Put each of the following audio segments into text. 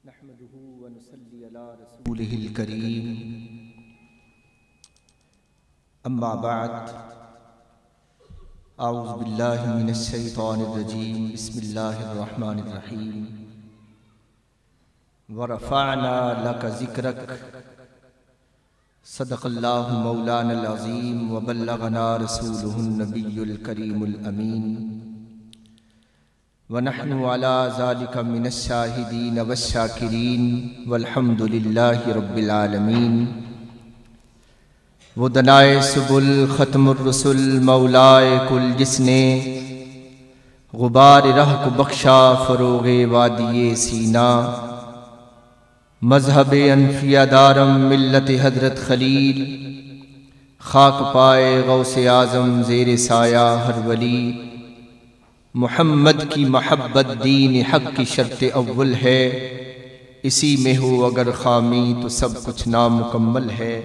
نحمده ونصلي على رسوله الكريم اما بعد اعوذ باللہ من الشیطان الرجیم بسم اللہ الرحمن الرحیم ورفعنا لك ذکرک صدق اللہ مولانا العظیم وبلغنا رسولہ النبی الکریم الامین وَنَحْنُ عَلَى ذَلِكَ مِنَ الشَّاهِدِينَ وَالشَّاكِرِينَ وَالْحَمْدُ لِلَّهِ رَبِّ الْعَالَمِينَ وہ دنائے سبل ختم الرسل مولائے کل جس نے غبار رہ کو بخشا فروغ وادی سینا مذہب انفیہ دارم ملت حضرت خلیل خاک پائے غوث اعظم زیر سایہ ہر ولی محمد کی محبت دین حق کی شرط اول ہے، اسی میں ہو اگر خامی تو سب کچھ نامکمل ہے۔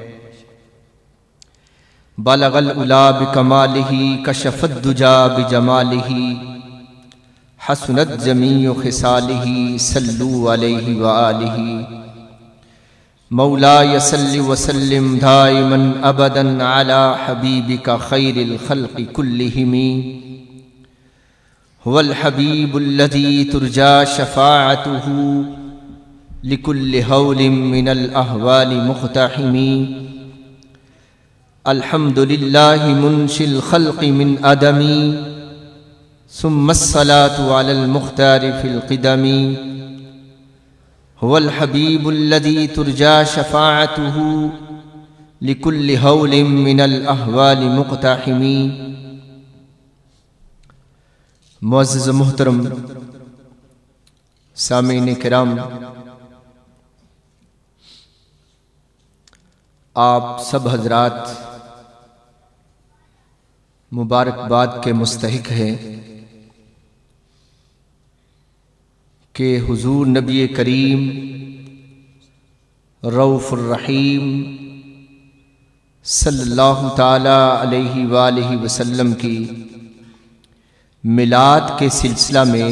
بلغ العلا بکمالہ کشف الدجا بجمالہ حسنت جمیع خصالہ صلو علیہ وآلہ مولاي صل وسلم دائما ابدا علی حبیبک خیر الخلق کلہم هو الحبیب الذی ترجى شفاعته لكل هول من الاحوال مقتحم الحمد للہ منشی الخلق من عدم ثم الصلاة على المختار في القدم هو الحبیب الذی ترجى شفاعته لكل هول من الاحوال مقتحم۔ معزز و محترم سامعین کرام، آپ سب حضرات مبارکباد کے مستحق ہیں کہ حضور نبی کریم رؤوف الرحیم صلی اللہ تعالی علیہ وآلہ وسلم کی میلاد کے سلسلہ میں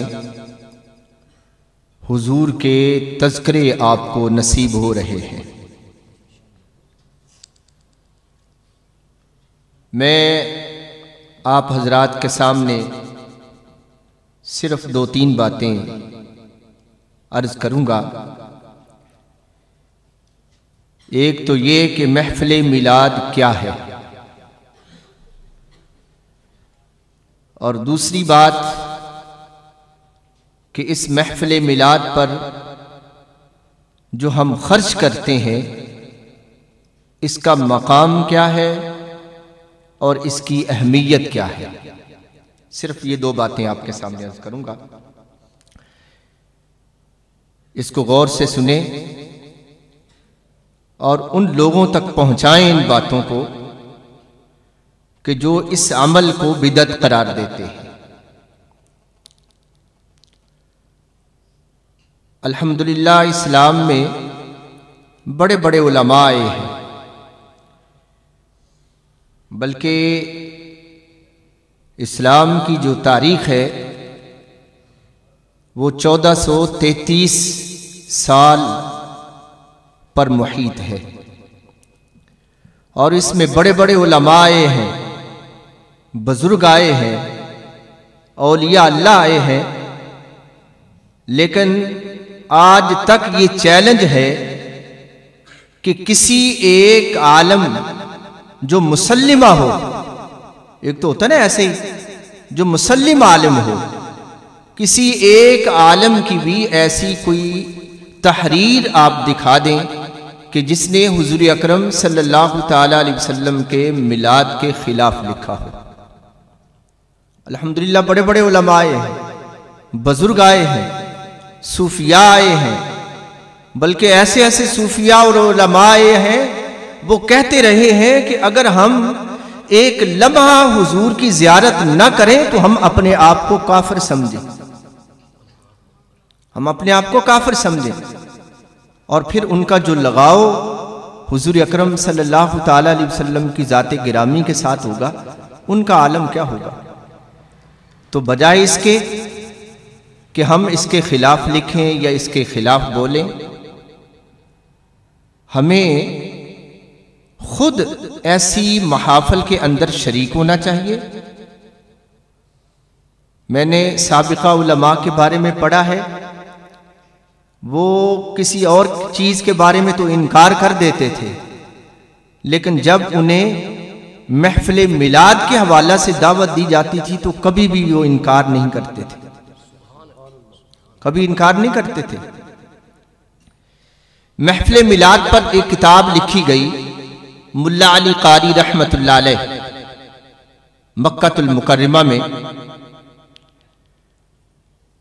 حضور کے تذکرے آپ کو نصیب ہو رہے ہیں۔ میں آپ حضرات کے سامنے صرف 2-3 باتیں عرض کروں گا۔ ایک تو یہ کہ محفل میلاد کیا ہے، اور دوسری بات کہ اس محفل میلاد پر جو ہم خرچ کرتے ہیں اس کا مقام کیا ہے اور اس کی اہمیت کیا ہے۔ صرف یہ 2 باتیں آپ کے سامنے عرض کروں گا، اس کو غور سے سنیں اور ان لوگوں تک پہنچائیں ان باتوں کو کہ جو اس عمل کو بدعت قرار دیتے ہیں۔ الحمدللہ اسلام میں بڑے بڑے علماء آئے ہیں، بلکہ اسلام کی جو تاریخ ہے وہ 1433 سال پر محیط ہے، اور اس میں بڑے بڑے علماء آئے ہیں، بزرگ آئے ہیں، اولیاء اللہ آئے ہیں، لیکن آج تک یہ چیلنج ہے کہ کسی ایک عالم جو مسلمہ ہو، ایک تو ہوتا نا ایسے ہی جو مسلم عالم ہو، کسی ایک عالم کی بھی ایسی کوئی تحریر آپ دکھا دیں کہ جس نے حضور اکرم صلی اللہ تعالی علیہ وسلم کے میلاد کے خلاف لکھا ہو۔ الحمدللہ بڑے بڑے علماء آئے ہیں، بزرگ آئے ہیں، صوفیاء آئے ہیں، بلکہ ایسے ایسے صوفیاء اور علماء آئے ہیں وہ کہتے رہے ہیں کہ اگر ہم ایک لمحہ حضور کی زیارت نہ کریں تو ہم اپنے آپ کو کافر سمجھیں، ہم اپنے آپ کو کافر سمجھیں۔ اور پھر ان کا جو لگاؤ حضور اکرم صلی اللہ تعالی علیہ وسلم کی ذات گرامی کے ساتھ ہوگا، ان کا عالم کیا ہوگا۔ تو بجائے اس کے کہ ہم اس کے خلاف لکھیں یا اس کے خلاف بولیں. ہمیں خود ایسی محافل کے اندر شریک ہونا چاہیے. میں نے سابقہ علماء کے بارے میں پڑھا ہے، وہ کسی اور چیز کے بارے میں تو انکار کر دیتے تھے، لیکن جب انہیں محفل میلاد کے حوالہ سے دعوت دی جاتی تھی تو کبھی بھی وہ انکار نہیں کرتے تھے، کبھی انکار نہیں کرتے تھے. محفل میلاد پر ایک کتاب لکھی گئی ملا علی قاری رحمت اللہ علیہ مکہ المکرمہ میں.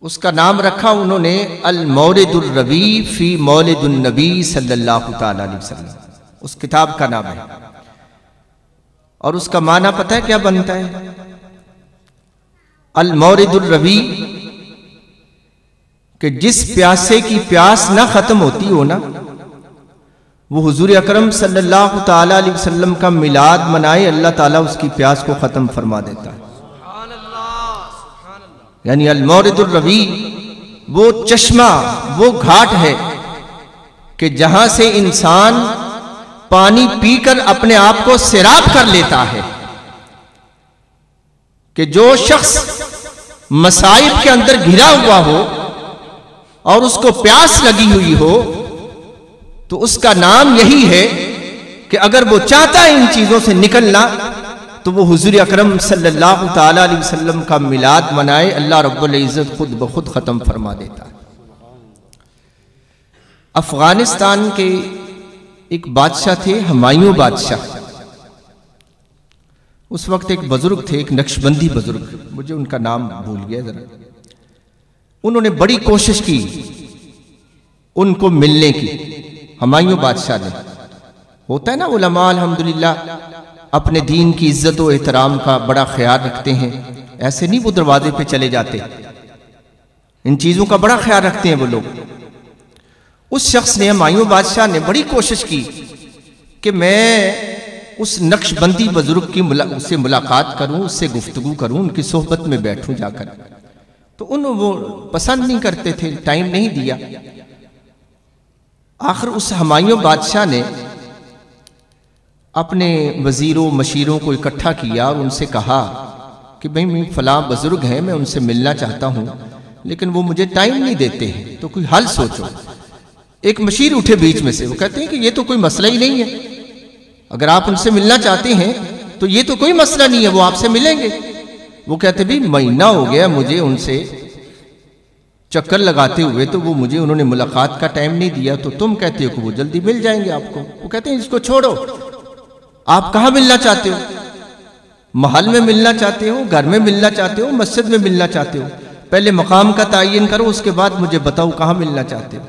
اس کا نام رکھا انہوں نے المورد الربیع فی مولد النبی صلی اللہ تعالی علیہ وسلم. اس کتاب کا نام ہے، اور اس کا معنی پتہ ہے کیا بنتا ہے؟ المورد الربیع، کہ جس پیاسے کی پیاس نہ ختم ہوتی ہو نا، وہ حضور اکرم صلی اللہ تعالی علیہ وسلم کا میلاد منائے، اللہ تعالیٰ اس کی پیاس کو ختم فرما دیتا ہے. یعنی المورد الربیع وہ چشمہ، وہ گھاٹ ہے کہ جہاں سے انسان پانی پی کر اپنے آپ کو سیراب کر لیتا ہے. کہ جو شخص مصائب کے اندر گھرا ہوا ہو اور اس کو پیاس لگی ہوئی ہو، تو اس کا نام یہی ہے کہ اگر وہ چاہتا ہے ان چیزوں سے نکلنا تو وہ حضور اکرم صلی اللہ تعالی علیہ وسلم کا میلاد منائے، اللہ رب العزت خود بخود ختم فرما دیتا ہے. افغانستان کے ایک بادشاہ تھے، ہمایوں بادشاہ. اس وقت ایک بزرگ تھے، ایک نقشبندی بزرگ، مجھے ان کا نام بھول گیا ذرا. انہوں نے بڑی کوشش کی ان کو ملنے کی. ہمایوں بادشاہ نے، ہوتا ہے نا علماء الحمدللہ اپنے دین کی عزت و احترام کا بڑا خیال رکھتے ہیں، ایسے نہیں وہ دروازے پہ چلے جاتے، ان چیزوں کا بڑا خیال رکھتے ہیں وہ لوگ. اس شخص نے، ہمایوں بادشاہ نے بڑی کوشش کی کہ میں اس نقش بندی بزرگ کی سے ملاقات کروں، اس سے گفتگو کروں، ان کی صحبت میں بیٹھوں جا کر. تو وہ پسند نہیں کرتے تھے، ٹائم نہیں دیا. آخر اس ہمایوں بادشاہ نے اپنے وزیروں مشیروں کو اکٹھا کیا اور ان سے کہا کہ بھئی فلاں بزرگ ہیں، میں ان سے ملنا چاہتا ہوں لیکن وہ مجھے ٹائم نہیں دیتے ہیں، تو کوئی حل سوچو. ایک مشیر اٹھے بیچ میں سے، وہ کہتے ہیں کہ یہ تو کوئی مسئلہ ہی نہیں ہے، اگر آپ ان سے ملنا چاہتے ہیں تو یہ تو کوئی مسئلہ نہیں ہے، وہ آپ سے ملیں گے. وہ کہتے بھی مہینہ ہو گیا مجھے ان سے چکر لگاتے ہوئے، تو وہ مجھے انہوں نے ملاقات کا ٹائم نہیں دیا، تو تم کہتے ہو کہ وہ جلدی مل جائیں گے آپ کو. وہ کہتے ہیں اس کو چھوڑو، آپ کہاں ملنا چاہتے ہو؟ محل میں ملنا چاہتے ہو، گھر میں ملنا چاہتے ہو، مسجد میں ملنا چاہتے ہو؟ پہلے مقام کا تعین کرو، اس کے بعد مجھے بتاؤ کہاں ملنا چاہتے ہو.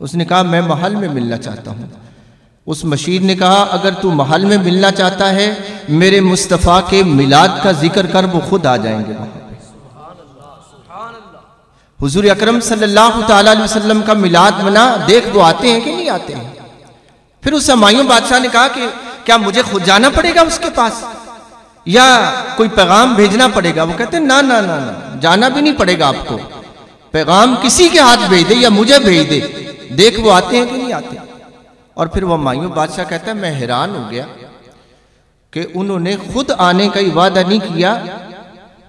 اس نے کہا میں محل میں ملنا چاہتا ہوں. اس مشیر نے کہا اگر تو محل میں ملنا چاہتا ہے، میرے مصطفیٰ کے میلاد کا ذکر کر، وہ خود آ جائیں گے وہاں پہ. حضور اکرم صلی اللہ تعالی علیہ وسلم کا میلاد منا، دیکھ وہ آتے ہیں کہ نہیں آتے ہیں. پھر اس ہمایوں بادشاہ نے کہا کہ کیا مجھے خود جانا پڑے گا اس کے پاس یا کوئی پیغام بھیجنا پڑے گا؟ وہ کہتے ہیں نہ جانا بھی نہیں پڑے گا آپ کو، پیغام کسی کے ہاتھ بھیج دے یا مجھے بھیج دے، دیکھ وہ آتے ہیں کہ نہیں آتے. اور پھر وہ ہمایوں بادشاہ کہتا ہے میں حیران ہو گیا کہ انہوں نے خود آنے کا وعدہ نہیں کیا،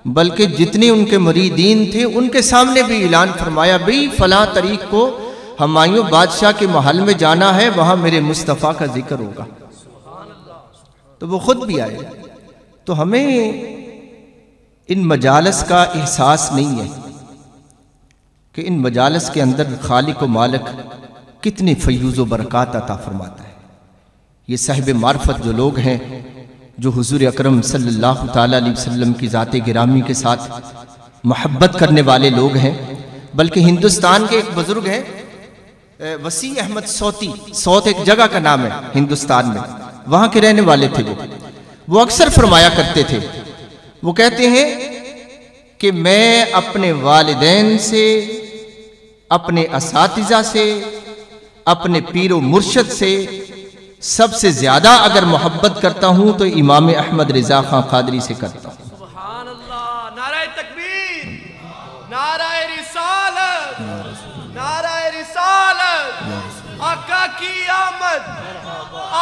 بلکہ جتنے ان کے مریدین تھے ان کے سامنے بھی اعلان فرمایا بھئی فلاں تاریخ کو ہمایوں بادشاہ کے محل میں جانا ہے، وہاں میرے مصطفیٰ کا ذکر ہوگا. تو وہ خود بھی آئے. تو ہمیں ان مجالس کا احساس نہیں ہے کہ ان مجالس کے اندر خالق و مالک کتنے فیوز و برکات عطا فرماتا ہے. یہ صاحب معرفت جو لوگ ہیں، جو حضور اکرم صلی اللہ تعالی علیہ وسلم کی ذات گرامی کے ساتھ محبت کرنے والے لوگ ہیں. بلکہ ہندوستان کے ایک بزرگ ہیں وسیع احمد صوتی، صوت ایک جگہ کا نام ہے ہندوستان میں، وہاں کے رہنے والے تھے. وہ اکثر فرمایا کرتے تھے، وہ کہتے ہیں کہ میں اپنے والدین سے، اپنے اساتذہ سے، اپنے پیر و مرشد سے سب سے زیادہ اگر محبت کرتا ہوں تو امام احمد رضا خان قادری سے کرتا ہوں. سبحان اللہ، نعرہ تکبیر، نعرہ رسالت.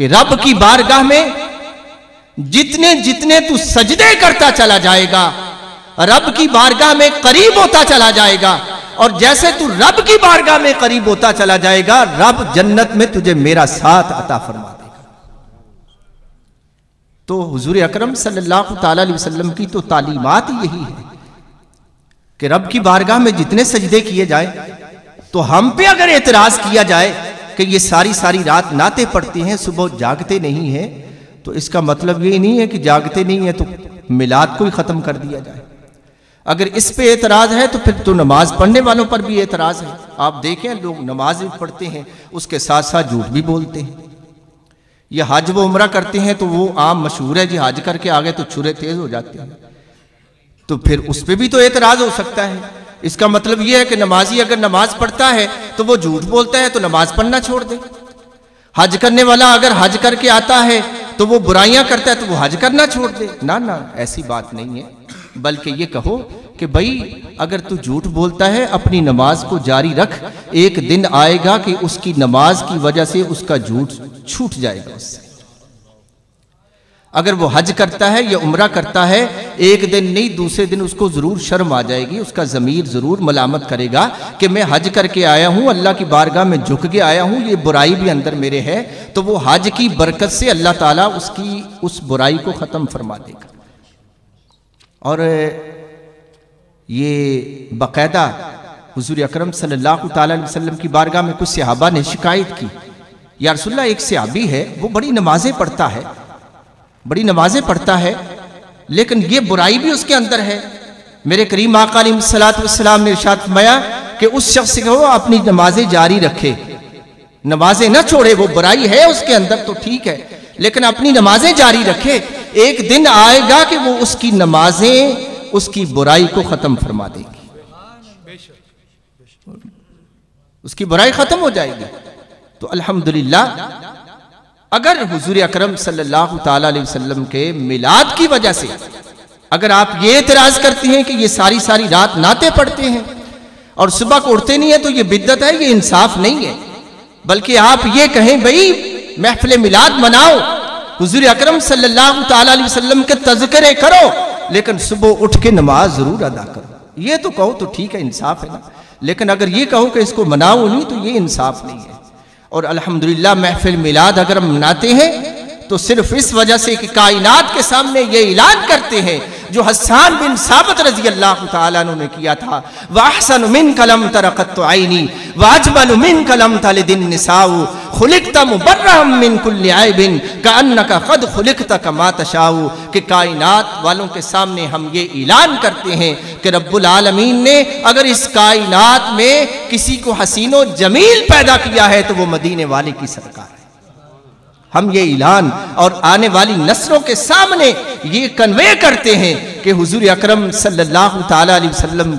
کہ رب کی بارگاہ میں جتنے جتنے تو سجدے کرتا چلا جائے گا رب کی بارگاہ میں قریب ہوتا چلا جائے گا، اور جیسے تو رب کی بارگاہ میں قریب ہوتا چلا جائے گا رب جنت میں تجھے میرا ساتھ عطا فرما دے گا۔ تو حضور اکرم صلی اللہ تعالی علیہ وسلم کی تو تعلیمات یہی ہے کہ رب کی بارگاہ میں جتنے سجدے کیے جائیں، تو ہم پہ اگر اعتراض کیا جائے کہ یہ ساری ساری رات نعتیں پڑھتے ہیں صبح جاگتے نہیں ہیں، تو اس کا مطلب یہ نہیں ہے کہ جاگتے نہیں ہیں تو میلاد کو ہی ختم کر دیا جائے۔ اگر اس پہ اعتراض ہے تو پھر تو نماز پڑھنے والوں پر بھی اعتراض ہے۔ آپ دیکھیں لوگ نماز بھی پڑھتے ہیں اس کے ساتھ ساتھ جھوٹ بھی بولتے ہیں۔ یہ حج و عمرہ کرتے ہیں تو وہ عام مشہور ہے جی، حج کر کے آگے تو چھرے تیز ہو جاتے ہیں، تو پھر اس پہ بھی تو اعتراض ہو سکتا ہے۔ اس کا مطلب یہ ہے کہ نمازی اگر نماز پڑھتا ہے تو وہ جھوٹ بولتا ہے تو نماز پڑھنا چھوڑ دے۔ حج کرنے والا اگر حج کر کے آتا ہے تو وہ برائیاں کرتا ہے تو وہ حج کرنا چھوڑ دے۔ نہ ایسی بات نہیں ہے، بلکہ یہ کہو کہ بھائی اگر تو جھوٹ بولتا ہے اپنی نماز کو جاری رکھ، ایک دن آئے گا کہ اس کی نماز کی وجہ سے اس کا جھوٹ چھوٹ جائے گا اس سے۔ اگر وہ حج کرتا ہے یا عمرہ کرتا ہے، ایک دن نہیں دوسرے دن اس کو ضرور شرم آ جائے گی، اس کا ضمیر ضرور ملامت کرے گا کہ میں حج کر کے آیا ہوں، اللہ کی بارگاہ میں جھک کے آیا ہوں، یہ برائی بھی اندر میرے ہے، تو وہ حج کی برکت سے اللہ تعالیٰ اس برائی کو ختم فرما دے گا۔ اور یہ باقاعدہ حضور اکرم صلی اللہ تعالیٰ علیہ وسلم کی بارگاہ میں کچھ صحابہ نے شکایت کی، یا رسول اللہ ایک صحابی ہے وہ بڑی نمازیں پڑھتا ہے لیکن یہ برائی بھی اس کے اندر ہے۔ میرے کریم آقا علیہ السلام نے ارشاد فرمایا کہ اس شخص کو اپنی نمازیں جاری رکھے، نمازیں نہ چھوڑے، وہ برائی ہے اس کے اندر تو ٹھیک ہے لیکن اپنی نمازیں جاری رکھے، ایک دن آئے گا کہ وہ اس کی نمازیں اس کی برائی کو ختم فرما دے گی، اس کی برائی ختم ہو جائے گی۔ تو الحمدللہ اگر حضور اکرم صلی اللہ تعالیٰ علیہ وسلم کے میلاد کی وجہ سے اگر آپ یہ اعتراض کرتے ہیں کہ یہ ساری ساری رات نعتیں پڑھتے ہیں اور صبح کو اٹھتے نہیں ہیں تو یہ بدعت ہے، یہ انصاف نہیں ہے، بلکہ آپ یہ کہیں بھئی محفل میلاد مناؤ، حضور اکرم صلی اللہ تعالیٰ علیہ وسلم کے تذکرے کرو، لیکن صبح اٹھ کے نماز ضرور ادا کرو، یہ تو کہو تو ٹھیک ہے، انصاف ہے نا۔ لیکن اگر یہ کہو کہ اس کو مناؤ نہیں تو یہ انصاف نہیں ہے۔ اور الحمدللہ محفل میلاد اگر ہم مناتے ہیں تو صرف اس وجہ سے کہ کائنات کے سامنے یہ اعلان کرتے ہیں جو حسان بن ثابت رضی اللہ تعالیٰ عنہ نے کیا تھا، وَأَحْسَنُ مِنْكَ لَمْ تَرَ قَطُّ عَيْنِي وَأَجْمَلُ مِنْكَ لَمْ تَلِدِ النِّسَاءُ خُلِقْتَ مُبَرَّأً مِنْ كُلِّ عَيْبٍ كَأَنَّكَ قَدْ خُلِقْتَ كَمَا تَشَاءُ، کہ کائنات والوں کے سامنے ہم یہ اعلان کرتے ہیں کہ رب العالمین نے اگر اس کائنات میں کسی کو حسین و جمیل پیدا کیا ہے تو وہ مدینے والے کی سرکار ہے۔ ہم یہ اعلان اور آنے والی نسلوں کے سامنے یہ کنوے کرتے ہیں کہ حضور اکرم صلی اللہ تعالیٰ علیہ وسلم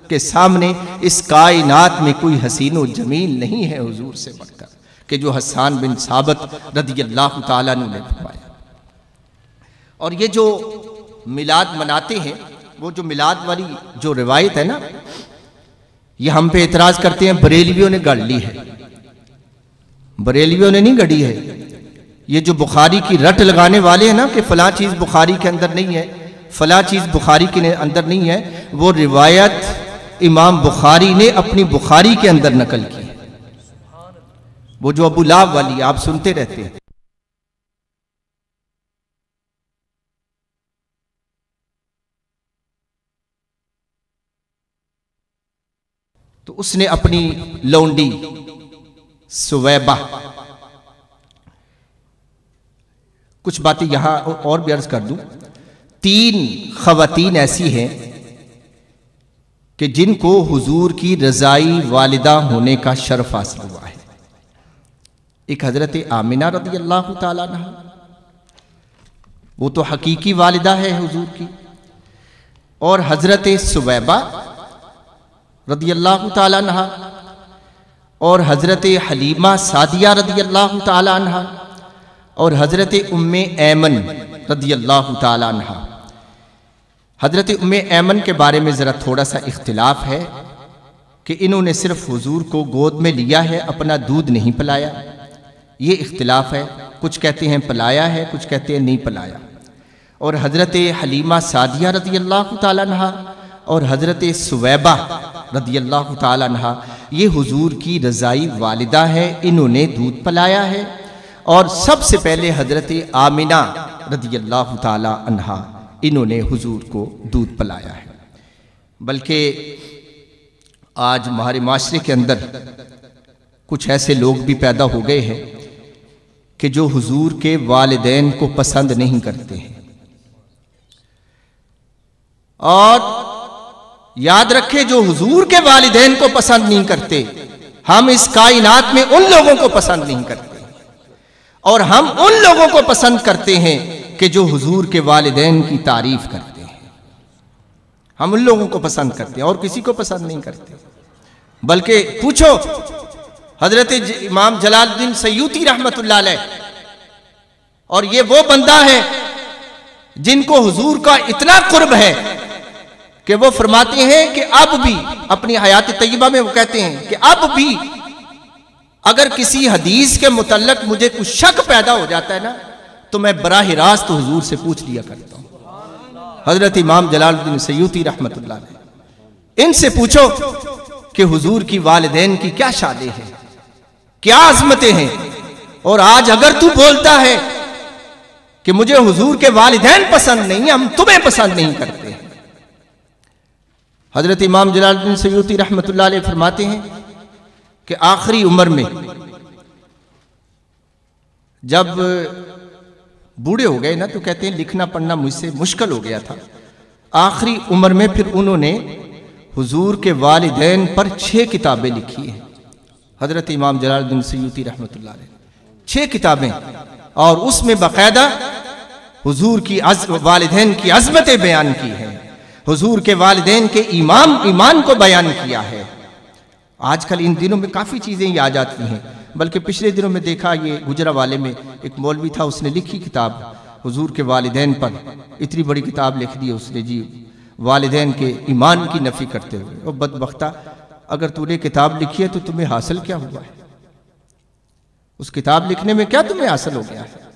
کے سامنے اس کائنات میں کوئی حسین و جمیل نہیں ہے حضور سے بڑھ کر، کہ جو حسان بن ثابت رضی اللہ تعالیٰ عنہ نے فرمایا۔ اور یہ جو میلاد مناتے ہیں، وہ جو میلاد والی جو روایت ہے نا، یہ ہم پہ اعتراض کرتے ہیں بریلویوں نے گڑھ لی ہے۔ بریلویوں نے نہیں گڑھی ہے، یہ جو بخاری کی رٹ لگانے والے ہیں نا کہ فلاں چیز بخاری کے اندر نہیں ہے، فلاں چیز بخاری کے اندر نہیں ہے، وہ روایت امام بخاری نے اپنی بخاری کے اندر نقل کی، وہ جو ابو لاب والی آپ سنتے رہتے ہیں۔ تو اس نے اپنی لونڈی سویبہ، کچھ باتیں یہاں اور بھی عرض کر دوں، 3 خواتین ایسی ہیں کہ جن کو حضور کی رضائی والدہ ہونے کا شرف حاصل ہوا ہے۔ ایک حضرت آمنہ رضی اللہ تعالیٰ عنہ، وہ تو حقیقی والدہ ہے حضور کی، اور حضرت سویبہ رضی اللہ تعالیٰ عنہ، اور حضرت حلیمہ سعدیہ رضی اللہ تعالیٰ عنہ، اور حضرت ام ایمن رضی اللہ تعالیٰ عنہ۔ حضرت ام ایمن کے بارے میں ذرا تھوڑا سا اختلاف ہے کہ انہوں نے صرف حضور کو گود میں لیا ہے، اپنا دودھ نہیں پلایا، یہ اختلاف ہے۔ کچھ کہتے ہیں پلایا ہے، کچھ کہتے ہیں نہیں پلایا۔ اور حضرت حلیمہ سعدیہ رضی اللہ تعالیٰ عنہ اور حضرت سویبہ رضی اللہ تعالیٰ عنہ یہ حضور کی رضائی والدہ ہے، انہوں نے دودھ پلایا ہے۔ اور سب سے پہلے حضرت آمنہ رضی اللہ تعالیٰ عنہ انہوں نے حضور کو دودھ پلایا ہے۔ بلکہ آج ہمارے معاشرے کے اندر کچھ ایسے لوگ بھی پیدا ہو گئے ہیں کہ جو حضور کے والدین کو پسند نہیں کرتے ہیں۔ اور یاد رکھے، جو حضور کے والدین کو پسند نہیں کرتے، ہم اس کائنات میں ان لوگوں کو پسند نہیں کرتے، اور ہم ان لوگوں کو پسند کرتے ہیں کہ جو حضور کے والدین کی تعریف کرتے ہیں۔ ہم ان لوگوں کو پسند کرتے ہیں اور کسی کو پسند نہیں کرتے۔ بلکہ پوچھو حضرت امام جلال الدین سیوطی رحمت اللہ علیہ، اور یہ وہ بندہ ہے جن کو حضور کا اتنا قرب ہے کہ وہ فرماتے ہیں کہ اب بھی اپنی حیات طیبہ میں وہ کہتے ہیں کہ اب بھی اگر کسی حدیث کے متعلق مجھے کچھ شک پیدا ہو جاتا ہے نا تو میں براہ راست حضور سے پوچھ لیا کرتا ہوں۔ حضرت امام جلال الدین سیوطی رحمت اللہ علیہ، ان سے پوچھو کہ حضور کی والدین کی کیا شانیں ہیں، کیا عظمتیں ہیں، اور آج اگر تو بولتا ہے کہ مجھے حضور کے والدین پسند نہیں، ہم تمہیں پسند نہیں کرتے۔ حضرت امام جلال الدین سیوطی رحمت اللہ علیہ فرماتے ہیں کہ آخری عمر میں جب بوڑھے ہو گئے نا تو کہتے ہیں لکھنا پڑھنا مجھ سے مشکل ہو گیا تھا، آخری عمر میں پھر انہوں نے حضور کے والدین پر 6 کتابیں لکھی ہیں۔ حضرت امام جلال الدین سیوطی رحمت اللہ علیہ 6 کتابیں، اور اس میں باقاعدہ حضور کی والدین کی عظمتیں بیان کی ہیں، حضور کے والدین کے ایمان کو بیان کیا ہے۔ آج کل ان دنوں میں کافی چیزیں یہ آ جاتی ہیں، بلکہ پچھلے دنوں میں دیکھا یہ گجرانوالے میں ایک مولوی تھا، اس نے لکھی کتاب حضور کے والدین پر، اتنی بڑی کتاب لکھ دی اس نے جی والدین کے ایمان کی نفی کرتے ہوئے۔ اور بدبختہ اگر تو نے کتاب لکھی ہے تو تمہیں حاصل کیا ہوا ہے؟ اس کتاب لکھنے میں کیا تمہیں حاصل ہو گیا ہے؟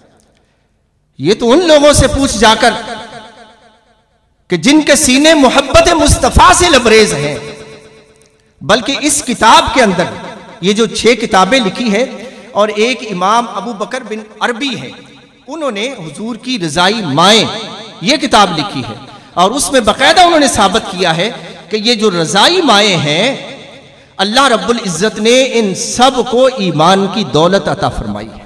یہ تو ان لوگوں سے پوچھ جا کر کہ جن کے سینے محبت مصطفیٰ سے لبریز ہیں۔ بلکہ اس کتاب کے اندر یہ جو 6 کتابیں لکھی ہے، اور ایک امام ابو بکر بن عربی ہے، انہوں نے حضور کی رضائی مائیں یہ کتاب لکھی ہے، اور اس میں باقاعدہ انہوں نے ثابت کیا ہے کہ یہ جو رضائی مائیں ہیں، اللہ رب العزت نے ان سب کو ایمان کی دولت عطا فرمائی ہے،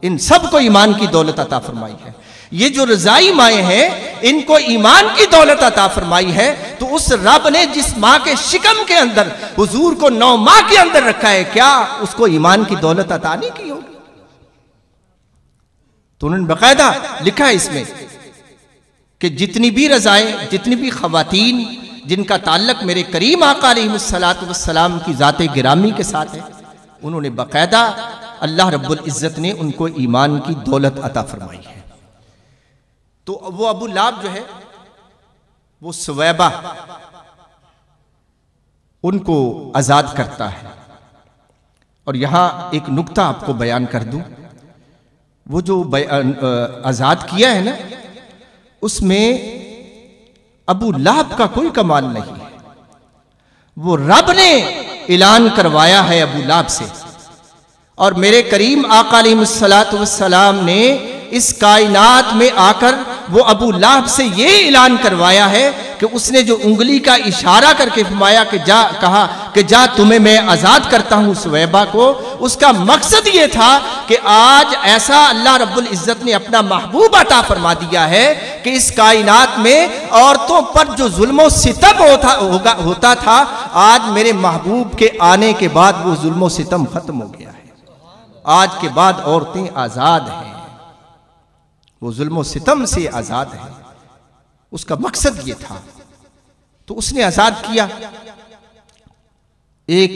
ان سب کو ایمان کی دولت عطا فرمائی ہے۔ یہ جو رضائی مائیں ہیں ان کو ایمان کی دولت عطا فرمائی ہے، تو اس رب نے جس ماں کے شکم کے اندر حضور کو 9 ماہ کے اندر رکھا ہے، کیا اس کو ایمان کی دولت عطا نہیں کی ہوگی؟ تو انہوں نے باقاعدہ لکھا ہے اس میں کہ جتنی بھی رضائیں، جتنی بھی خواتین جن کا تعلق میرے کریم آقا علیہ السلام کی ذات گرامی کے ساتھ ہے، انہوں نے باقاعدہ اللہ رب العزت نے ان کو ایمان کی دولت عطا فرمائی ہے۔ تو وہ ابو لہب جو ہے وہ سویبہ ان کو آزاد کرتا ہے۔ اور یہاں ایک نکتہ آپ کو بیان کر دوں، وہ جو آزاد کیا ہے نا، اس میں ابو لہب کا کوئی کمال نہیں ہے، وہ رب نے اعلان کروایا ہے ابو لہب سے، اور میرے کریم آقا علیہ السلام نے اس کائنات میں آ کر وہ ابو لہب سے یہ اعلان کروایا ہے کہ اس نے جو انگلی کا اشارہ کر کے فرمایا کہ جا، کہا کہ جا تمہیں میں آزاد کرتا ہوں سویبہ کو، اس کا مقصد یہ تھا کہ آج ایسا اللہ رب العزت نے اپنا محبوب عطا فرما دیا ہے کہ اس کائنات میں عورتوں پر جو ظلم و ستم ہوتا تھا، آج میرے محبوب کے آنے کے بعد وہ ظلم و ستم ختم ہو گیا ہے۔ آج کے بعد عورتیں آزاد ہیں، وہ ظلم و ستم سے آزاد ہے، اس کا مقصد یہ تھا۔ تو اس نے آزاد کیا۔ ایک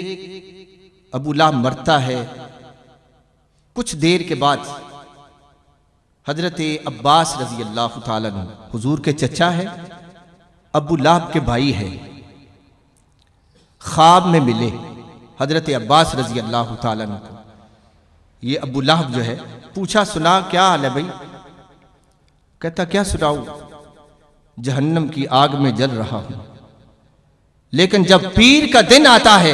ابو لہب مرتا ہے، کچھ دیر کے بعد حضرت عباس رضی اللہ تعالیٰ عنہ حضور کے چچا ہے، ابو لہب کے بھائی ہے، خواب میں ملے حضرت عباس رضی اللہ تعالیٰ عنہ کو۔ یہ ابو لہب جو ہے پوچھا سنا کیا حال ہے بھائی؟ کہتا کیا سناؤں، جہنم کی آگ میں جل رہا ہوں، لیکن جب پیر کا دن آتا ہے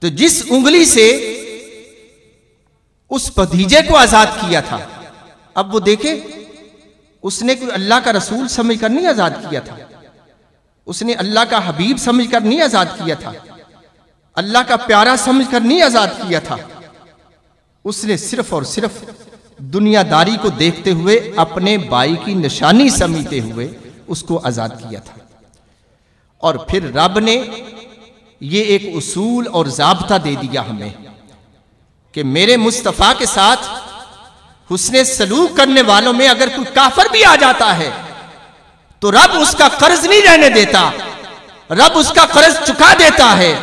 تو جس انگلی سے اس بھتیجے کو آزاد کیا تھا، اب وہ دیکھے اس نے کوئی اللہ کا رسول سمجھ کر نہیں آزاد کیا تھا، اس نے اللہ کا حبیب سمجھ کر نہیں آزاد کیا تھا، اللہ کا پیارا سمجھ کر نہیں آزاد کیا تھا، اس نے صرف اور صرف دنیا داری کو دیکھتے ہوئے اپنے بھائی کی نشانی سمجھتے ہوئے اس کو آزاد کیا تھا۔ اور پھر رب نے یہ ایک اصول اور ضابطہ دے دیا ہمیں کہ میرے مصطفیٰ کے ساتھ حسن سلوک کرنے والوں میں اگر کوئی کافر بھی آ جاتا ہے تو رب اس کا قرض نہیں رہنے دیتا، رب اس کا قرض چکا دیتا ہے۔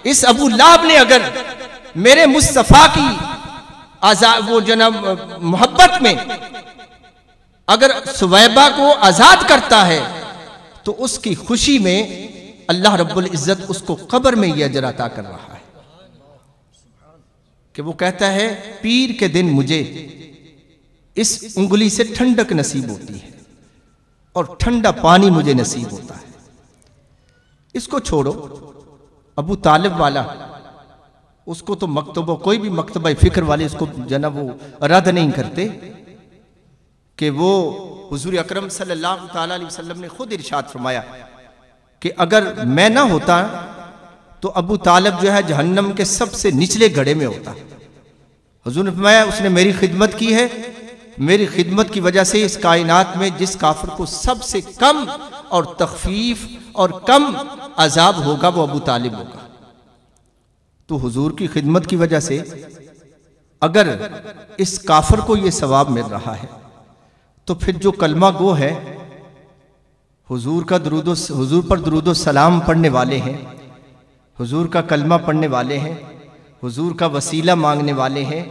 اس ابو لہب نے اگر میرے مصطفیٰ کی وہ جناب محبت میں اگر سویبہ کو آزاد کرتا ہے تو اس کی خوشی میں اللہ رب العزت اس کو قبر میں یہ اجر عطا کر رہا ہے کہ وہ کہتا ہے پیر کے دن مجھے اس انگلی سے ٹھنڈک نصیب ہوتی ہے اور ٹھنڈا پانی مجھے نصیب ہوتا ہے۔ اس کو چھوڑو، ابو طالب والا اس کو تو مکتبہ کوئی بھی مکتبہ فکر والے اس کو جناب وہ رد نہیں کرتے کہ وہ حضور اکرم صلی اللہ تعالی علیہ وسلم نے خود ارشاد فرمایا کہ اگر میں نہ ہوتا تو ابو طالب جو ہے جہنم کے سب سے نچلے گڑھے میں ہوتا۔ حضور نے فرمایا اس نے میری خدمت کی ہے، میری خدمت کی وجہ سے اس کائنات میں جس کافر کو سب سے کم اور تخفیف اور کم عذاب ہوگا وہ ابو طالب ہوگا۔ تو حضور کی خدمت کی وجہ سے اگر اس کافر کو یہ ثواب مل رہا ہے تو پھر جو کلمہ گو ہے، حضور پر درود و سلام پڑھنے والے ہیں، حضور کا کلمہ پڑھنے والے ہیں، حضور کا وسیلہ مانگنے والے ہیں،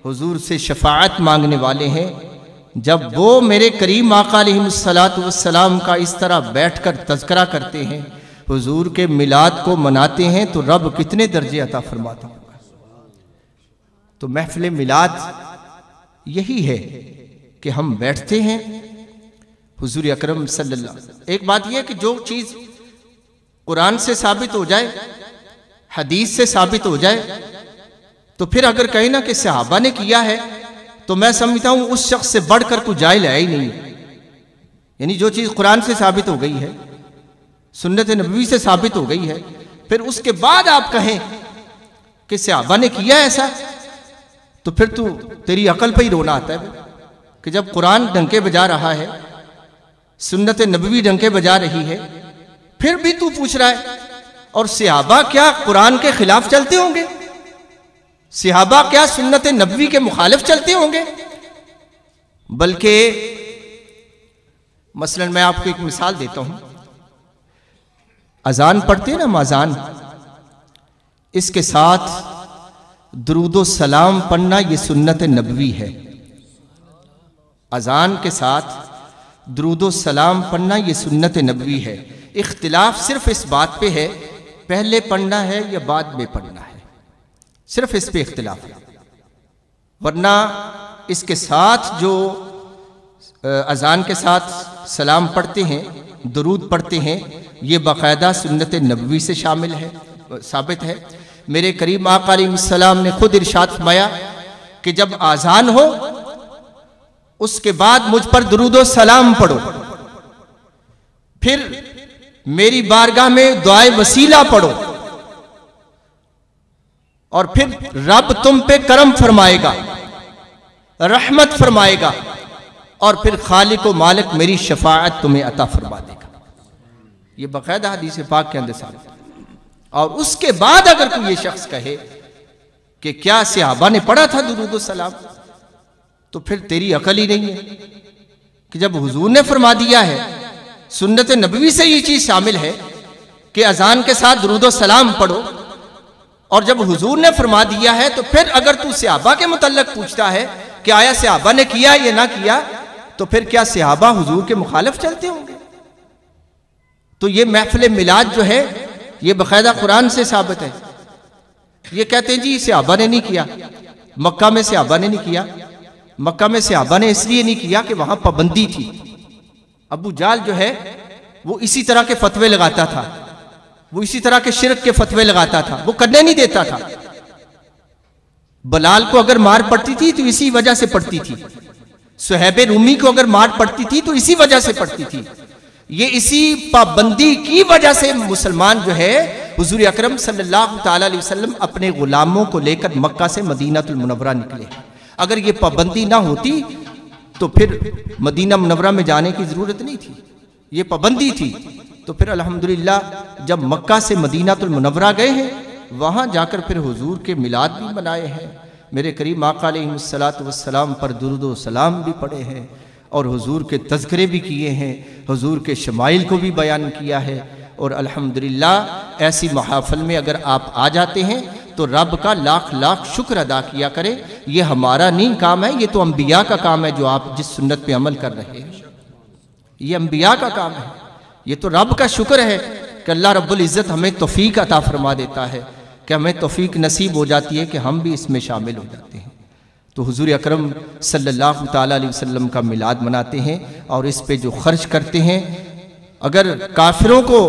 حضور سے شفاعت مانگنے والے ہیں، جب وہ میرے کریم آقا علیہ السلام کا اس طرح بیٹھ کر تذکرہ کرتے ہیں، حضور کے میلاد کو مناتے ہیں تو رب کتنے درجے عطا فرماتا ہوگا۔ تو محفل میلاد یہی ہے کہ ہم بیٹھتے ہیں حضور اکرم صلی اللہ علیہ وسلم۔ ایک بات یہ ہے کہ جو چیز قرآن سے ثابت ہو جائے، حدیث سے ثابت ہو جائے، تو پھر اگر کہیں نا کہ صحابہ نے کیا ہے تو میں سمجھتا ہوں اس شخص سے بڑھ کر کوئی جاہل ہے ہی نہیں۔ یعنی جو چیز قرآن سے ثابت ہو گئی ہے، سنت نبوی سے ثابت ہو گئی ہے، پھر اس کے بعد آپ کہیں کہ صحابہ نے کیا ایسا، تو پھر تو تیری عقل پہ ہی رونا آتا ہے کہ جب قرآن ڈنکے بجا رہا ہے، سنت نبوی ڈنکے بجا رہی ہے، پھر بھی تو پوچھ رہا ہے اور صحابہ کیا قرآن کے خلاف چلتے ہوں گے؟ صحابہ کیا سنت نبوی کے مخالف چلتے ہوں گے؟ بلکہ مثلا میں آپ کو ایک مثال دیتا ہوں، اذان پڑھتے ہیں نا، اذان، اس کے ساتھ درود و سلام پڑھنا یہ سنت نبوی ہے۔ اذان کے ساتھ درود و سلام پڑھنا یہ سنت نبوی ہے۔ اختلاف صرف اس بات پہ ہے پہلے پڑھنا ہے یا بعد میں پڑھنا ہے، صرف اس پہ اختلاف ہے، ورنہ اس کے ساتھ جو اذان کے ساتھ سلام پڑھتے ہیں، درود پڑھتے ہیں، یہ باقاعدہ سنت نبوی سے شامل ہے، ثابت ہے۔ میرے کریم آقا علیہ السلام نے خود ارشاد فرمایا کہ جب اذان ہو اس کے بعد مجھ پر درود و سلام پڑھو، پھر میری بارگاہ میں دعائے وسیلہ پڑھو، اور پھر رب تم پہ کرم فرمائے گا، رحمت فرمائے گا، اور پھر خالق و مالک میری شفاعت تمہیں عطا فرما دے گا۔ یہ باقاعدہ حدیث پاک کے اندر ثابت ہے۔ اور اس کے بعد اگر کوئی یہ شخص کہے کہ کیا صحابہ نے پڑھا تھا درود و سلام، تو پھر تیری عقل ہی نہیں ہے کہ جب حضور نے فرما دیا ہے، سنت نبوی سے یہ چیز شامل ہے کہ اذان کے ساتھ درود و سلام پڑھو، اور جب حضور نے فرما دیا ہے تو پھر اگر تو صحابہ کے متعلق پوچھتا ہے کہ آیا صحابہ نے کیا یا نہ کیا، تو پھر کیا صحابہ حضور کے مخالف چلتے ہوں گے؟ تو یہ محفل میلاد جو ہے یہ باقاعدہ قرآن سے ثابت ہے۔ یہ کہتے ہیں جی صحابہ نے نہیں کیا، مکہ میں صحابہ نے نہیں کیا. مکہ میں صحابہ نے اس لیے نہیں کیا کہ وہاں پابندی تھی. ابو جہل جو ہے وہ اسی طرح کے فتوے لگاتا تھا, وہ اسی طرح کے شرک کے فتوے لگاتا تھا, وہ کرنے نہیں دیتا تھا. بلال کو اگر مار پڑتی تھی تو اسی وجہ سے پڑتی تھی. صہیب رومی کو اگر مار پڑتی تھی تو اسی وجہ سے پڑتی تھی. یہ اسی پابندی کی وجہ سے مسلمان جو ہے حضور اکرم صلی اللہ تعالی علیہ وسلم اپنے غلاموں کو لے کر مکہ سے مدینہ المنورہ نکلے. اگر یہ پابندی نہ ہوتی تو پھر مدینہ منورہ میں جانے کی ضرورت نہیں تھی. یہ پابندی تھی تو پھر الحمدللہ جب مکہ سے مدینہ المنورہ گئے ہیں وہاں جا کر پھر حضور کے میلاد بھی منائے ہیں, میرے کریم آقا علیہ السلام پر درود و سلام بھی پڑھے ہیں, اور حضور کے تذکرے بھی کیے ہیں, حضور کے شمائل کو بھی بیان کیا ہے. اور الحمدللہ ایسی محافل میں اگر آپ آ جاتے ہیں تو رب کا لاکھ لاکھ شکر ادا کیا کریں. یہ ہمارا نہیں کام ہے, یہ تو انبیاء کا کام ہے جو آپ جس سنت پہ عمل کر رہے ہیں. یہ انبیاء کا کام ہے, یہ تو رب کا شکر ہے کہ اللہ رب العزت ہمیں توفیق عطا فرما دیتا ہے, کہ ہمیں توفیق نصیب ہو جاتی ہے کہ ہم بھی اس میں شامل ہو جاتے ہیں. تو حضور اکرم صلی اللہ تعالیٰ علیہ وسلم کا میلاد مناتے ہیں اور اس پہ جو خرچ کرتے ہیں, اگر کافروں کو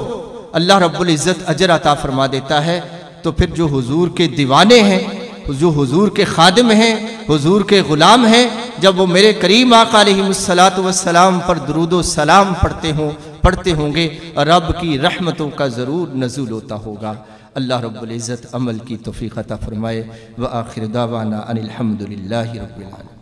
اللہ رب العزت اجر عطا فرما دیتا ہے تو پھر جو حضور کے دیوانے ہیں, جو حضور کے خادم ہیں, حضور کے غلام ہیں, جب وہ میرے کریم آقا علیہ السلام پر درود و سلام پڑھتے ہوں گے, رب کی رحمتوں کا ضرور نزول ہوتا ہوگا. اللہ رب العزت عمل کی توفیق عطا فرمائے. وآخر دعوانا ان الحمدللہ رب العالمین.